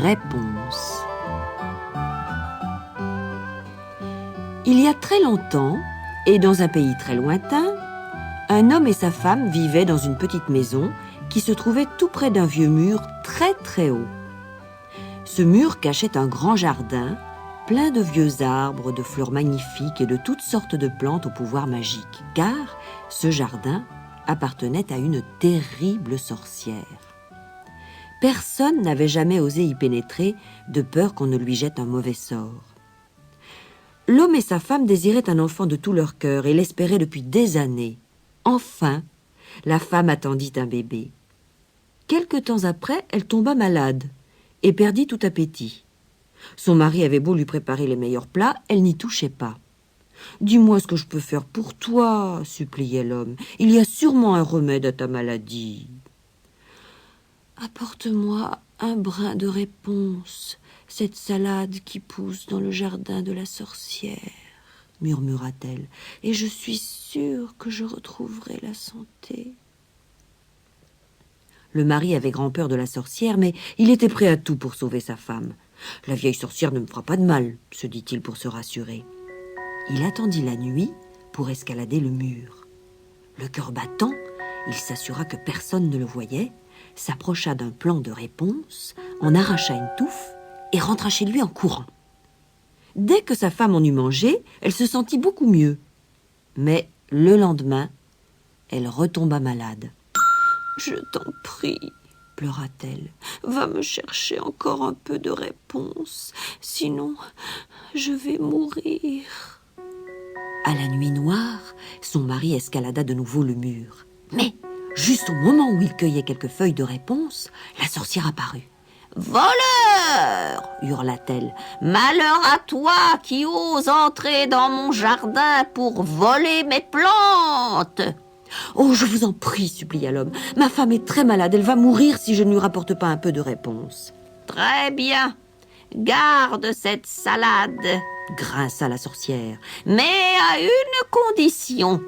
Réponse. Il y a très longtemps, et dans un pays très lointain, un homme et sa femme vivaient dans une petite maison qui se trouvait tout près d'un vieux mur très très haut. Ce mur cachait un grand jardin, plein de vieux arbres, de fleurs magnifiques et de toutes sortes de plantes au pouvoir magique, car ce jardin appartenait à une terrible sorcière. Personne n'avait jamais osé y pénétrer, de peur qu'on ne lui jette un mauvais sort. L'homme et sa femme désiraient un enfant de tout leur cœur et l'espéraient depuis des années. Enfin, la femme attendit un bébé. Quelque temps après, elle tomba malade et perdit tout appétit. Son mari avait beau lui préparer les meilleurs plats, elle n'y touchait pas. « Dis-moi ce que je peux faire pour toi, » suppliait l'homme. « Il y a sûrement un remède à ta maladie. »« Apporte-moi un brin de réponse, cette salade qui pousse dans le jardin de la sorcière, » murmura-t-elle, « et je suis sûre que je retrouverai la santé. » Le mari avait grand-peur de la sorcière, mais il était prêt à tout pour sauver sa femme. « La vieille sorcière ne me fera pas de mal, » se dit-il pour se rassurer. Il attendit la nuit pour escalader le mur. Le cœur battant, il s'assura que personne ne le voyait, s'approcha d'un plan de réponse, en arracha une touffe et rentra chez lui en courant. Dès que sa femme en eut mangé, elle se sentit beaucoup mieux. Mais le lendemain, elle retomba malade. « Je t'en prie, » pleura-t-elle, « va me chercher encore un peu de réponse, sinon je vais mourir. » À la nuit noire, son mari escalada de nouveau le mur. Mais, juste au moment où il cueillait quelques feuilles de réponse, la sorcière apparut. « Voleur !» hurla-t-elle. « Malheur à toi qui oses entrer dans mon jardin pour voler mes plantes !»« Oh, je vous en prie, » supplia l'homme. « Ma femme est très malade, elle va mourir si je ne lui rapporte pas un peu de réponse. »« Très bien, garde cette salade !» grinça la sorcière, « mais à une condition.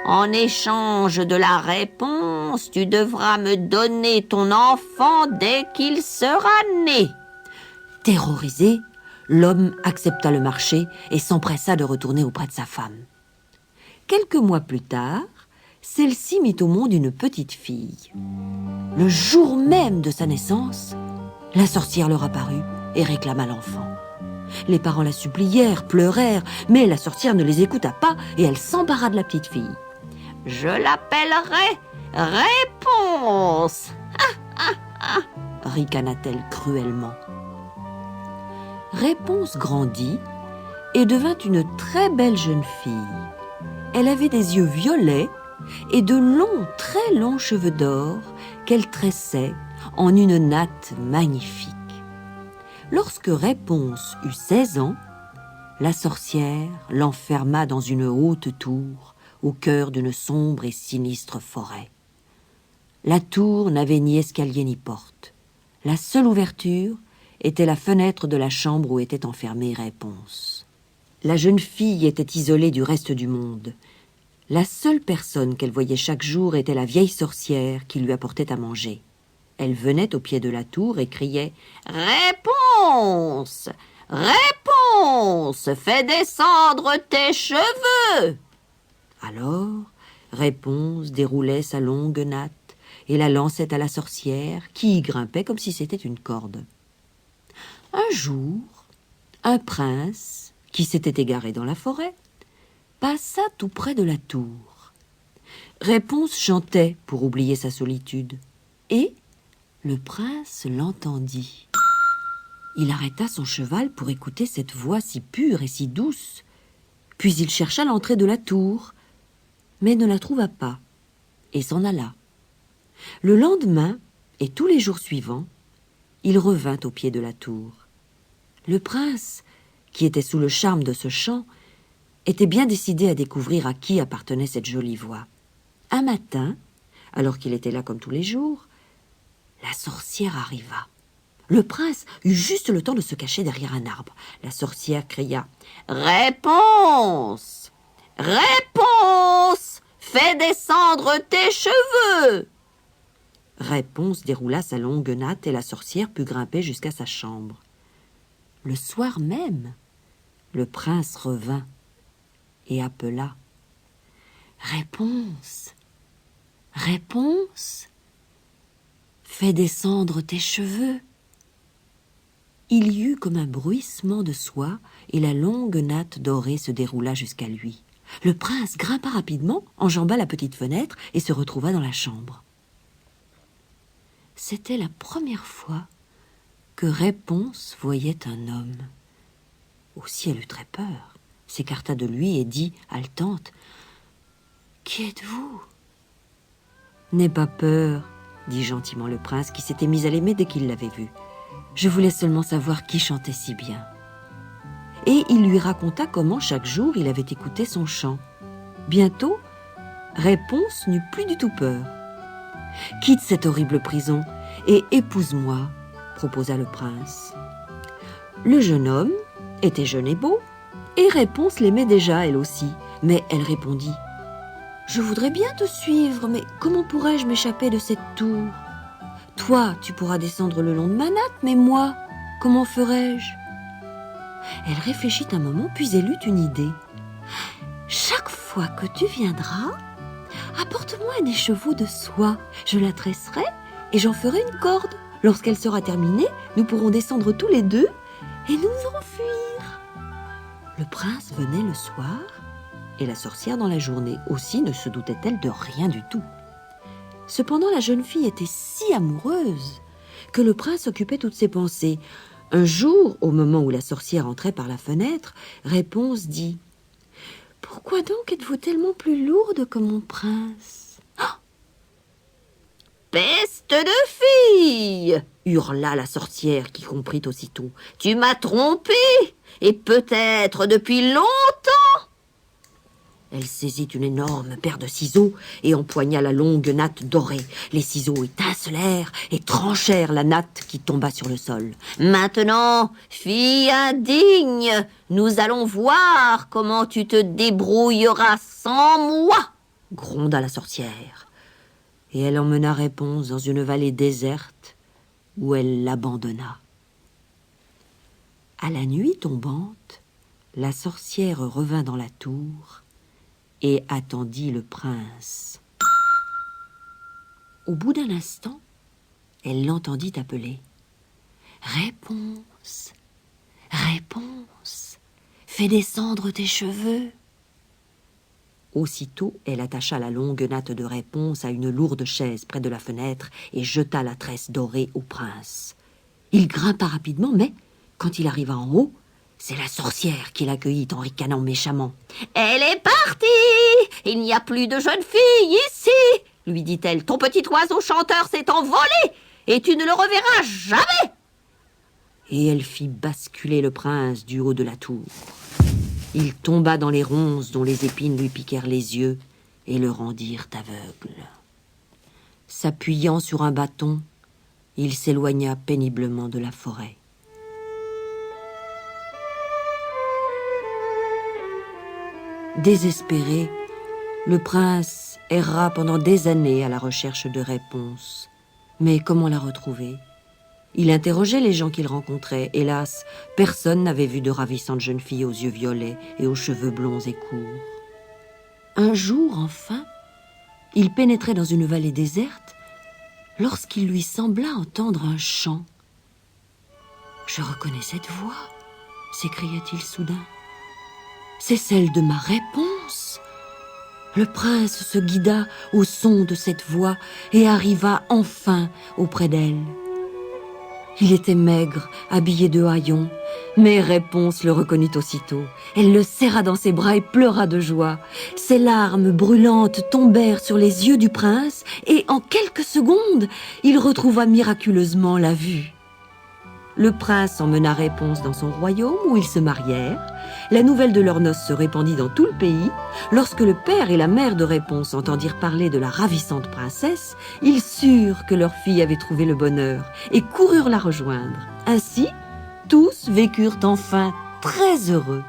En échange de la réponse, tu devras me donner ton enfant dès qu'il sera né. » Terrorisé, l'homme accepta le marché et s'empressa de retourner auprès de sa femme. Quelques mois plus tard, celle-ci mit au monde une petite fille. Le jour même de sa naissance, la sorcière leur apparut et réclama l'enfant. Les parents la supplièrent, pleurèrent, mais la sorcière ne les écouta pas et elle s'empara de la petite fille. « Je l'appellerai Réponse !» ricana-t-elle cruellement. Réponse grandit et devint une très belle jeune fille. Elle avait des yeux violets et de longs, très longs cheveux d'or qu'elle tressait en une natte magnifique. Lorsque Réponse eut 16 ans, la sorcière l'enferma dans une haute tour au cœur d'une sombre et sinistre forêt. La tour n'avait ni escalier ni porte. La seule ouverture était la fenêtre de la chambre où était enfermée Réponse. La jeune fille était isolée du reste du monde. La seule personne qu'elle voyait chaque jour était la vieille sorcière qui lui apportait à manger. Elle venait au pied de la tour et criait « Réponse ! Réponse ! Fais descendre tes cheveux !» Alors, Réponse déroulait sa longue natte et la lançait à la sorcière qui y grimpait comme si c'était une corde. Un jour, un prince, qui s'était égaré dans la forêt, passa tout près de la tour. Réponse chantait pour oublier sa solitude et le prince l'entendit. Il arrêta son cheval pour écouter cette voix si pure et si douce. Puis il chercha l'entrée de la tour, mais ne la trouva pas, et s'en alla. Le lendemain, et tous les jours suivants, il revint au pied de la tour. Le prince, qui était sous le charme de ce chant, était bien décidé à découvrir à qui appartenait cette jolie voix. Un matin, alors qu'il était là comme tous les jours, la sorcière arriva. Le prince eut juste le temps de se cacher derrière un arbre. La sorcière cria « Réponse ! Réponse ! Fais descendre tes cheveux !» Réponse déroula sa longue natte et la sorcière put grimper jusqu'à sa chambre. Le soir même, le prince revint et appela « Réponse, Réponse, fais descendre tes cheveux !» Il y eut comme un bruissement de soie et la longue natte dorée se déroula jusqu'à lui. Le prince grimpa rapidement, enjamba la petite fenêtre et se retrouva dans la chambre. C'était la première fois que Réponse voyait un homme. Aussi elle eut très peur, s'écarta de lui et dit, haletante, « Qui êtes-vous » ?« N'aie pas peur, » dit gentiment le prince qui s'était mis à l'aimer dès qu'il l'avait vu. « Je voulais seulement savoir qui chantait si bien. » Et il lui raconta comment chaque jour il avait écouté son chant. Bientôt, Réponse n'eut plus du tout peur. « Quitte cette horrible prison et épouse-moi, » proposa le prince. Le jeune homme était jeune et beau, et Réponse l'aimait déjà elle aussi, mais elle répondit « Je voudrais bien te suivre, mais comment pourrais-je m'échapper de cette tour ? Toi, tu pourras descendre le long de ma natte, mais moi, comment ferais-je » Elle réfléchit un moment, puis elle eut une idée. « Chaque fois que tu viendras, apporte-moi un écheveau de soie. Je la tresserai et j'en ferai une corde. Lorsqu'elle sera terminée, nous pourrons descendre tous les deux et nous enfuir. » Le prince venait le soir et la sorcière dans la journée. Aussi ne se doutait-elle de rien du tout. Cependant, la jeune fille était si amoureuse que le prince occupait toutes ses pensées. Un jour, au moment où la sorcière entrait par la fenêtre, Réponse dit « Pourquoi donc êtes-vous tellement plus lourde que mon prince ?»« Oh !»« Peste de fille !» hurla la sorcière qui comprit aussitôt. « Tu m'as trompée, et peut-être depuis longtemps !» Elle saisit une énorme paire de ciseaux et empoigna la longue natte dorée. Les ciseaux étincelèrent et tranchèrent la natte qui tomba sur le sol. « Maintenant, fille indigne, nous allons voir comment tu te débrouilleras sans moi !» gronda la sorcière. Et elle emmena Réponse dans une vallée déserte où elle l'abandonna. À la nuit tombante, la sorcière revint dans la tour et attendit le prince. Au bout d'un instant, elle l'entendit appeler. « Réponse, Réponse, fais descendre tes cheveux. » Aussitôt, elle attacha la longue natte de Réponse à une lourde chaise près de la fenêtre et jeta la tresse dorée au prince. Il grimpa rapidement, mais quand il arriva en haut, c'est la sorcière qui l'accueillit en ricanant méchamment. « Elle est partie! Il n'y a plus de jeune fille ici !» lui dit-elle. « Ton petit oiseau chanteur s'est envolé et tu ne le reverras jamais !» Et elle fit basculer le prince du haut de la tour. Il tomba dans les ronces dont les épines lui piquèrent les yeux et le rendirent aveugle. S'appuyant sur un bâton, il s'éloigna péniblement de la forêt. Désespéré, le prince erra pendant des années à la recherche de Réponse. Mais comment la retrouver ? Il interrogeait les gens qu'il rencontrait. Hélas, personne n'avait vu de ravissante jeune fille aux yeux violets et aux cheveux blonds et courts. Un jour, enfin, il pénétrait dans une vallée déserte lorsqu'il lui sembla entendre un chant. « Je reconnais cette voix !» s'écria-t-il soudain. « C'est celle de ma Réponse !» Le prince se guida au son de cette voix et arriva enfin auprès d'elle. Il était maigre, habillé de haillons, mais Réponse le reconnut aussitôt. Elle le serra dans ses bras et pleura de joie. Ses larmes brûlantes tombèrent sur les yeux du prince et en quelques secondes, il retrouva miraculeusement la vue. Le prince emmena Réponse dans son royaume où ils se marièrent. La nouvelle de leurs noces se répandit dans tout le pays. Lorsque le père et la mère de Réponse entendirent parler de la ravissante princesse, ils surent que leur fille avait trouvé le bonheur et coururent la rejoindre. Ainsi, tous vécurent enfin très heureux.